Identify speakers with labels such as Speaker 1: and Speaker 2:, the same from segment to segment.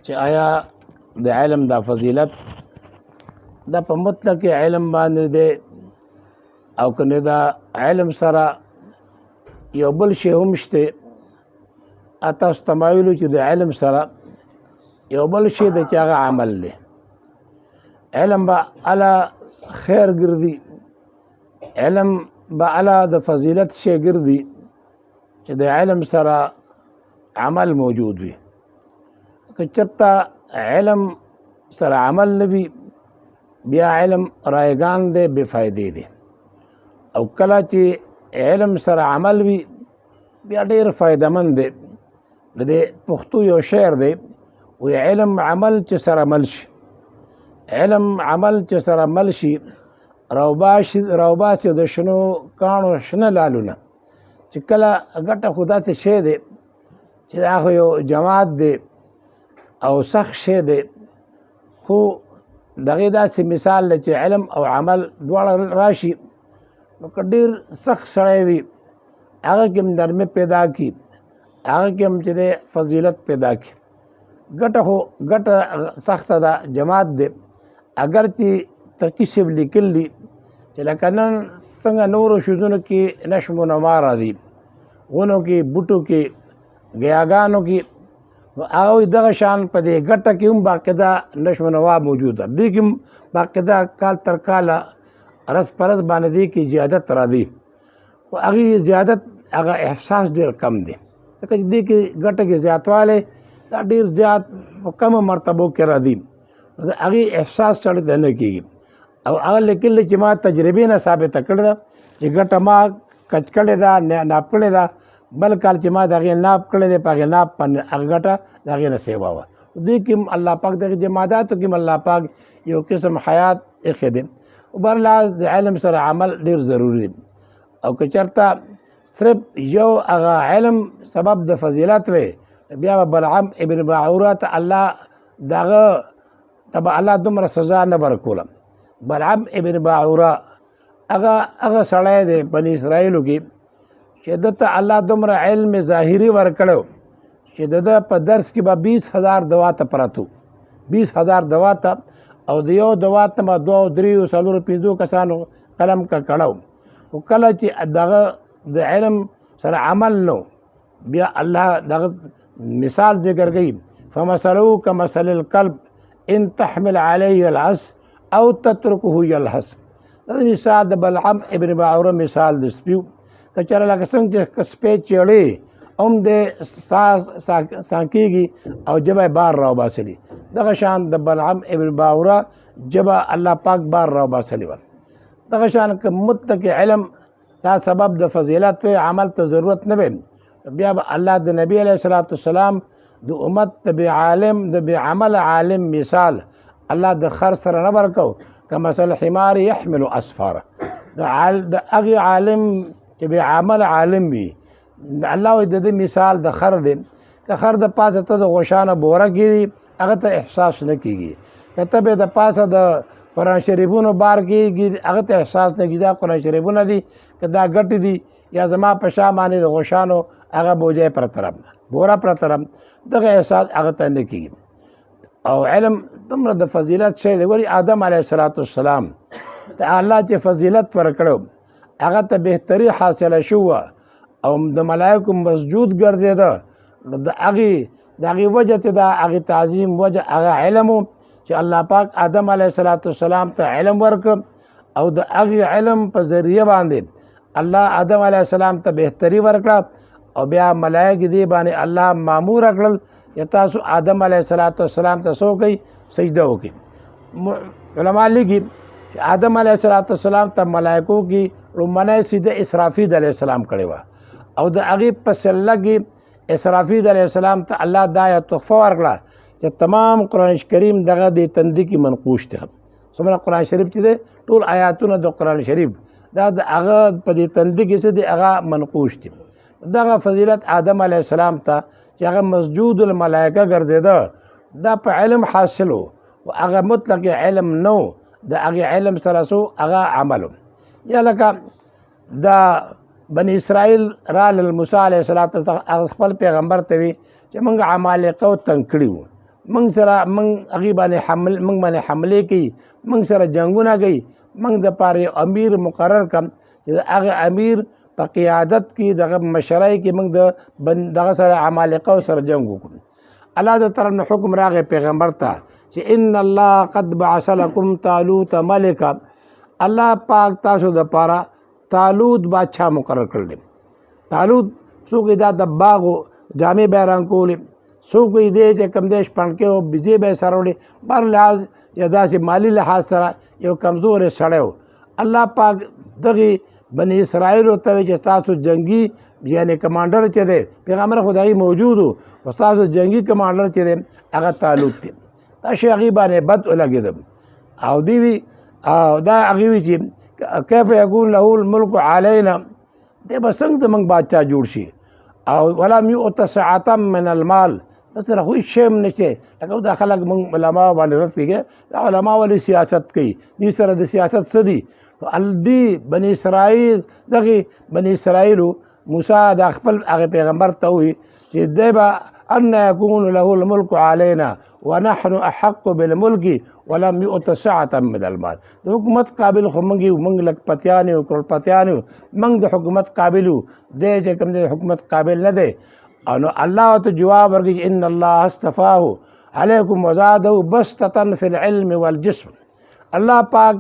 Speaker 1: چې آیا د علم دا فضیلت دا په مطلق علم باندې دی او کنه دا علم سره یو بل شی هم شته. تاسو تمایلو چې د علم سره یو بل شی د چې هغه عمل دی. علم به علا خیر ګرځي، علم به علا د فضیلت شی ګرځي چې د علم سره عمل موجود وي. که چېرته علم سره عمل نه وي بیا علم رایګان دی، بې فایدې دی. او کله چې علم سره عمل وي بیا ډېر فایدهمند دی. د دې پښتو یو شعر دی وایي علم عمل چې سره مل شي، علم عمل چې سره مل شي راوباسي د شنو کاڼو شنه لالونه. چې کله ګټه خو داسې شی دی چې دا خو یو جماعت دی او سخت شی دی، خو دغې داسې مثال دی چې علم او عمل دواړه راشي نو که ډېر سخت سړی وي هغه کې هم نرمي پیدا کړي، هغه کې هم چې دی فضیلت پیدا کړي. ګټه خو ګټه سخته ده، جماعت دی. اگر چې تقي صاحب لیکل دي چې لکه نن څنګه نورو شیزونو کې نشم و نما راځي، ونو کې بوټو کې ګیاګانو کې، نو هغه دغه شان په دې ګټه کې هم باقاعده نشم و نما موجود ده. دې کې هم باقاعده کال تر کاله رس پرس باندې دې کې زیادت راځي، خو هغې زیادت هغه احساس ډېر کم دی. ځکه چې دې کې ګټه کې زیاتوالی دا ډېر زیات په کمو مرتبو کې راځي، د هغې احساس سړی ته نه کېږي. او هغه لیکل چې ما تجربې نه ثابته کړې ده چې ګټه ما کچ کړې ده، ناپ کړې ده، بل کال چې ما د هغې ناپ کړی دی په هغې ناپ باندې هغه ګټه د هغې نه سیوا وه. دې کې هم الله پاک دغې جماداتو کې هم الله پاک یو قسم حیات ایښی دی. برلاز د علم سره عمل ډېر ضروري دی. او که چېرته صرف یو هغه علم سبب د فضیلت وی بیا به بلعم ابن باعوره ته الله دغه ته به الله دومره سزا نه ورکوله. بلعم ابن باعوره هغه سړی دی بني اسرائیلو کې چې ده ته الله دومره علم ظاهري ورکړی چې د ده په درس کې به 20,000 دواته پرتو، 20,000 دواته، او د یو دوات ته به 2 3 4 5 کسانو قلم کړو. خو کله چې دغه د علم سره عمل نو بیا الله دغه مثال ذکر کوي فمثله کمثل الکلب ان تحمل علیه العص او تترکه یلهث. دا مثال د بلعم ابن باعوره مثال د سپیو. که چېرې لکه څنګه چې سپی چېړې هم د ساه کېږي او ژبه یې بار راوباسلي، دغه شان د بلعم ابن باعوره ژبه الله پاک بار راوباسلې وه. دغه شان که مطلق علم دا سبب د فضیلت وی، عمل ته ضرورت نه وي، بیا به الله د نبی علیه الصلاۃ والسلام د امت د بې عالم د بې عمل عالم مثال الله د خر سره نه ورکو کمثل حمار یحمل اسفاره. د هغې عالم چې بې عمل عالم وي الله وایي د دې مثال د خر دی. که خر د پاسه ته د غوښانه بوره کېږي هغه ته احساس نه کېږي، که ته به د پاسه د قرآن شریفونو بار کېږي هغه ته احساس نه کېږي دا قرآن شریفونه دي که دا ګټې دي یا زما په شا باندې د غوښانو هغه بوجۍ پرته رم بوره پرته رم، دغه احساس هغه ته نه کېږي. او علم دومره د فضیلت شی دی. ولې آدم علیه السلام ته الله چې فضیلت ورکړو هغه ته بهتري حاصله شوه او د ملایکو مسجود ګرځېده، نو د هغې وجه ته د هغې تعظیم وجه هغه علم و چې الله پاک آدم علیه السلام ته علم ورکړ او د هغې علم په ذریعه باندې الله آدم علیه السلام ته بهتري ورکړه او بیا ملایکې دې باندې الله مامور کړل چې تاسو آدم علیه السلام ته څه وکړئ؟ سجده وکړئ. علما لیکي چې آدم علیه السلام ته ملایکو کې لومړنۍ سجده اسرافیل علیه السلام کړې وه او د هغې په سله کې اسرافیل علیه السلام ته الله دا یو تحفه ورکړه چې تمام قرآن کریم دغه د تندي کې منقوش دی. څومره قرآن شریف چې دی ټول آیاتونه د قرآن شریف دا د هغه په دې تندي کې څه دی هغه منقوش دي. دغه فضیلت آدم علیه السلام ته چې هغه مسجود الملائکه ګرځېده دا په علم حاصلو و هغه مطلق علم نو د هغې علم سره څو هغه عملو. یا لکه دا بني اسرائیل رالل موسی علیه السلام خپل پیغمبر ته وي چې موږ عمالقه تنګ کړي وو، موږ سره موږ هغې باندې حملې کوي، موږ سره جنګونه کوي، موږ دپاره یو امیر مقرر کړم چې هغه امیر په قیادت کې دغه مشرۍ کې موږ دغه سره عمالقه سره جنګ وکړو. الله د طرف نه حکم راغی پیغمبر ته چې ان الله قد بعث لكم طالوت ملکا، الله پاک تاسو دپاره طالوت بادشاه مقرر کړل. طالوت څوک دا د باغو جامې به یې رنګولې، څوک یې دی چې کوم دی شپنکې او بجې به یې سره وړې، بر لحاظ یا داسې مالي لحاظ سره یو کمزوری سړی و. الله پاک دغې بني اسرائیلو ته وایي چې تاسو جنګي یعنې کمانډر چې دی، پیغمبر خدایي موجود و، خو تاسو جنګي کمانډر چې دی هغه طالوت دی. دا شی هغې باندې بد ولګېده او دوی وي او دا هغې وي چې کیف یکون له الملک علینا، دی به څنګه زموږ بادشاه جوړ شي او ولم یؤت سعة من المال، د سره خو هېڅ شی هم نشته. لکه دا خلک موږ علماو باندې رد کېږي، دا علما ولې سیاست کوي، دوی سره د سیاست څه دي؟ دی بني اسرائیل دغې بني اسرائیلو موسی دا خپل هغې پیغمبر ته ووایي چې دی به ان یکون له الملک علینا ونحن احق بالملک ولم یؤت سعة من المال. د حکومت قابل خو موږ یو، موږ لکپتیان یو، کروڑپتیان یو، موږ د حکومت قابل یو، دی چې کوم دی حکومت قابل نه دی. او نو الله ورته جواب ورکړي چې ان الله اصطفاه علیکم وزاده بسطة فی العلم والجسم. الله پاک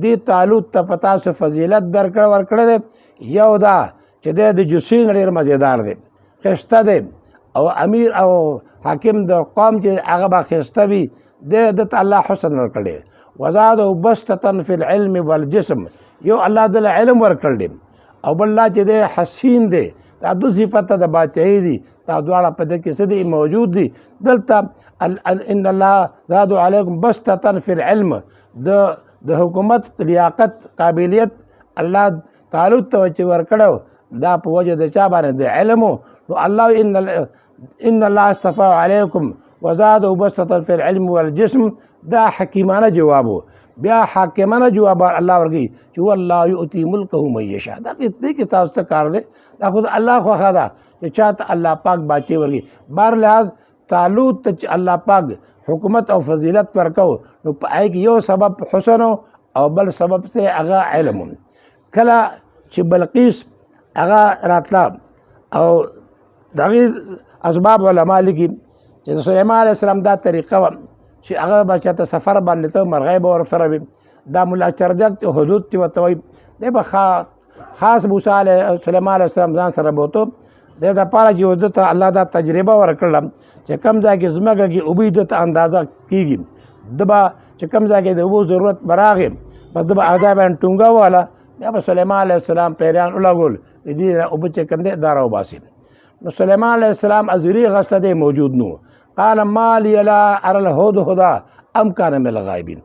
Speaker 1: دې طالوت ته په تاسو فضیلت ورکړی دی. یو دا چې دی د جسي نه ډېر مزېدار دی، ښایسته دی، او امیر او حاکم د قوم چې هغه به ښایسته وي، دته الله حسن ورکړی. وزاده بسطة فی العلم والجسم، یو الله دله علم ورکړی دی او بل لا چې دی حسین دی. دا دو صفته د بادشاهي دي، دا دواړه په دې کې څه دي موجود دي. دلته ان الله زاد علیکم بسطة فی العلم، د حکومت لیاقت قابلیت الله طالوت ته چې ورکړو دا په وجه د چا باندې د علم. نو الله ان الله اصطفاه علیکم وزاده بسطة فی العلم والجسم، دا حکیمانه جواب و. بیا حاکمانه جواب الله ورکړي چې والله یؤتی ملکه من یشاء. دا دې کې تاسو ته کار دی، دا خو الله خوښه ده چې چاته الله پاک بادشاهي ورکړي. بهر لحاظ طالوت ته چې الله پاک حکومت او فضیلت ورکو، نو په هغې کې یو سبب حسن او بل سبب سره هغه علم. کله چې بلقیس هغه راتله او د هغې اسباب علما لیکي چې د سلیمان علیه السلام دا طریقه وه چې هغه به چاته سفر باندې ته مرغۍ به ورسره وي. دا ملا چرجک چې حدود چې ورته وایي، دی به خاص موسی سلیمان علیه السلام ځان سره بوتو، د دپاره چې ده ته الله دا تجربه ورکړله چې کوم ځای کې ځمکه کې اوبه ده ته اندازه کېږي. ده به چې کوم ځای کې د اوبو ضرورت به راغی، بس ده به هغه ځای باندې ټونګه واله، بیا به سلیمان علیه السلام پیریان ولګول د دې اوبه چې کوم دی دا راوباسي. نو سلیمان علیه السلام ازري غسته دی موجود نو. قال ما لی لا ارى الهدهد ام کان من الغائبین.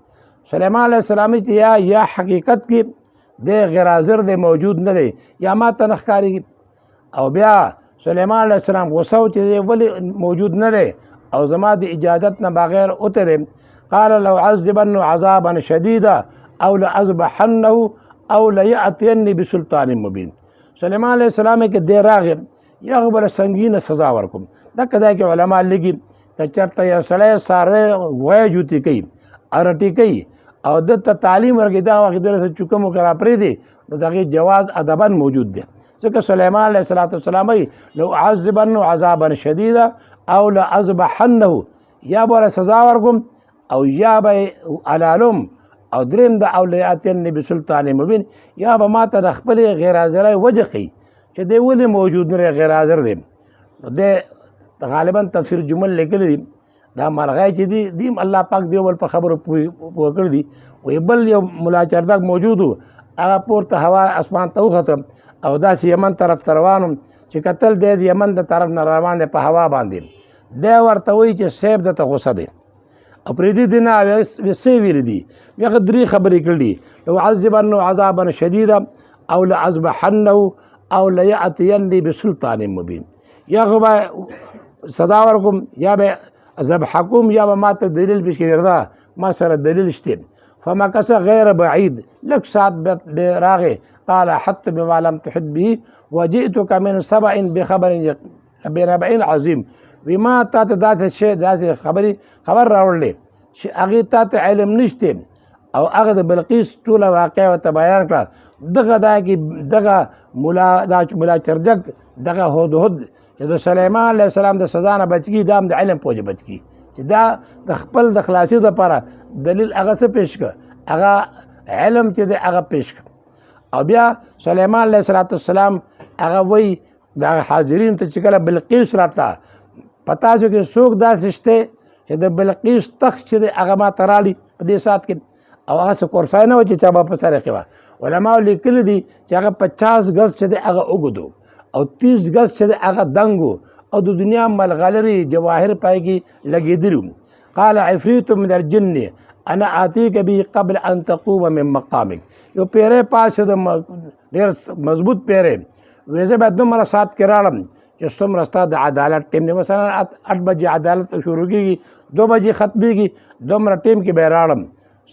Speaker 1: سلیمان علیه السلام چې یا حقیقت کې دی غیر حاضر دی، موجود نه دی، یا ما ته نه ښکارېږي. او بیا سلیمان علیه السلام غوسه و چې دی ولې موجود نه دی او زما د اجازت نه بغیر اوته دی. قال لو عذبنه عذابا شدیدا او لاذبحنه او لیأتینی بسلطان مبین. سلیمان علیه السلام کې دی راغی یا خو بله سنګینه سزا ورکوم. دکه ځای کې علما لیکي که چېرته یو سړی څاروی غوی جوتې کوي، ارټې کوي او ده ته تعلیم ورکړي، دا وخت دله څه چوکم وکړه پرېږدي، نو د هغې جواز ادبا موجود دی. ځکه سلیمان علیه السلام وایي لو اعذبنه عذابا شدیدا او لاذبحنه، یا به ورله سزا ورکوم او یا به یې حلالوم، او دریم د او لیأتینی بسلطان مبین، یا به ما ته د خپلې غیر حاضرۍ وجه ښیي چې دی ولې موجود نه غیر حاضر دی. نو دی غالبا تفسیر جمل لیکلی دي، دا مرغۍ چې دي دیم الله پاک دی بل په خبرو پوه کړي دي. وایي بل یو ملا چرجک موجود و، هغه پورته هوا اسمان ته وخته او داسې یمن طرف ته روان وم چې کتل دی د یمن د طرف نه روان دی په هوا باندې. دی ورته وایي چې صیب دته غوسه دی او پرېږدي دې نه څه ویلي دي. بیا هغه درې خبرې کړي دي، لو عذبنه عذابا شدیدا او لاذبحنه او لیأتینی بسلطان مبین. یا خو به سزا ورکوم یا به ذبح کوم یا به ما ته دلیل پیش کوي، دا ما سره دلیل شته. فمکث غیر بعید، لږ ساعت به راغی. قال احطت بما لم تحط به وجئتک من سبأ بنبأ عظیم. وی ما تا ته داسې شی داسې خبر راوړلې چې هغې تا ته علم نشته او هغه د بلقیس ټوله واقعه ورته بیان کړه. دغه دا کې دغه ملا چرجک دغه هدهد چې د سلیمان علیه السلام د سزا نه بچ کي دا هم د علم په وجه بچ کي چې دا د خپل د خلاصي دپاره دلیل هغه څه پیش کړه هغه علم چې دی هغه پیش کړه. او بیا سلیمان علیه السلام هغه وایي دا حاضرین ته چې کله بلقیس راته په تاسو کې څوک داسې شته چې د بلقیس تخت چې دی هغه ما ته راړي په دې ساعت کې او هغه څه کورسای نه و چې چا به په سر کې وه. علماو لیکلي دي چې هغه 50 ګز چې دی هغه اوږد او 30 ګز چې دی هغه دنګ او د دنیا ملغلرې جواهر پای کې لګېدلي. قال عفریت من الجن انا آتیک به قبل ان تقوم من مقامک. یو پیری پاس د ډېر مضبوط پیری وی زه به دومره ساعت کې راړم چې څومره ستا د عدالت ټیم دی مثلا 8 بجې عدالت شروع کېږي 2 بجې ختمېږي دومره ټیم کې به راړم.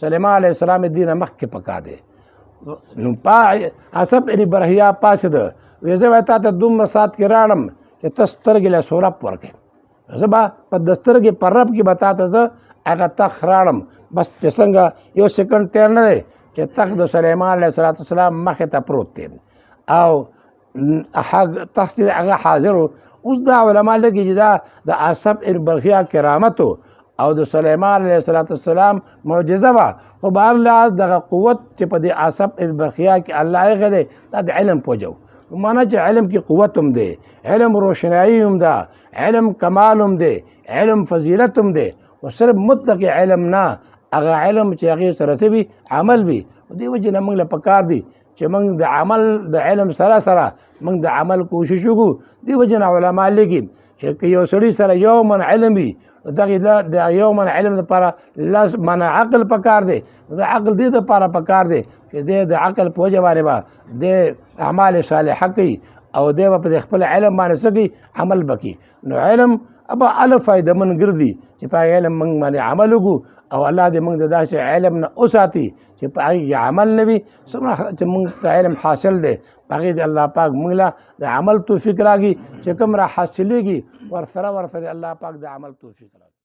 Speaker 1: سلیمان علیه السلام دې نه مخکې پکا دی نو عصب یعنې برحیا پاڅېده وی زه به تا ته دومره ساعت کې راړم چې ته سترګې له سورب ورکړې زه به په د سترګې په رب کې به تا ته زه هغه تخت راړم بس چې څنګه یو سیکنډ تېر نه دی چې تخت د سلیمان علیه السلام مخې ته پروت دی او تخت هغه حاضر و. اوس دا علما لګي چې دا د عصب برخیا کرامت او د سلیمان علیه السلام معجزه وه خو به هر لحاظ دغه قوت چې په دې عصب برخیا کې الله ایښی دی دا د علم په وجه معنا چې علم کې قوت هم دی علم روشنایي هم ده علم کمال هم دی علم فضیلت هم دی و صرف مطلق علم نه هغه علم چې هغې سره څه وي عمل وي. دې وجې نه موږ له پکار دي چې موږ د عمل د علم سره موږ د عمل کوشش وکړو. دې وجې نه علما لیکي چې که یو سړي سره یو من علم وي دغې د یو من علم دپاره لس من عقل پکار دی. د عقل دې دپاره پکار دی چې دی د عقل په وجه باندې به دی اعمال صالحه کوي او دی به په خپل علم باندې څه کوي عمل به کوي. نو علم ابا الف فایده من ګرځي چې په علم موږ باندې عمل وکړو او الله دې موږ د داسې علم نه وساتي چې په هغې عمل نه وي څومره چې موږ ته علم حاصل دی په هغې د الله پاک موږ له د عمل توفیق راکړي چې کوم را حاصلېږي ورسره الله پاک د عمل توفیق راکړي.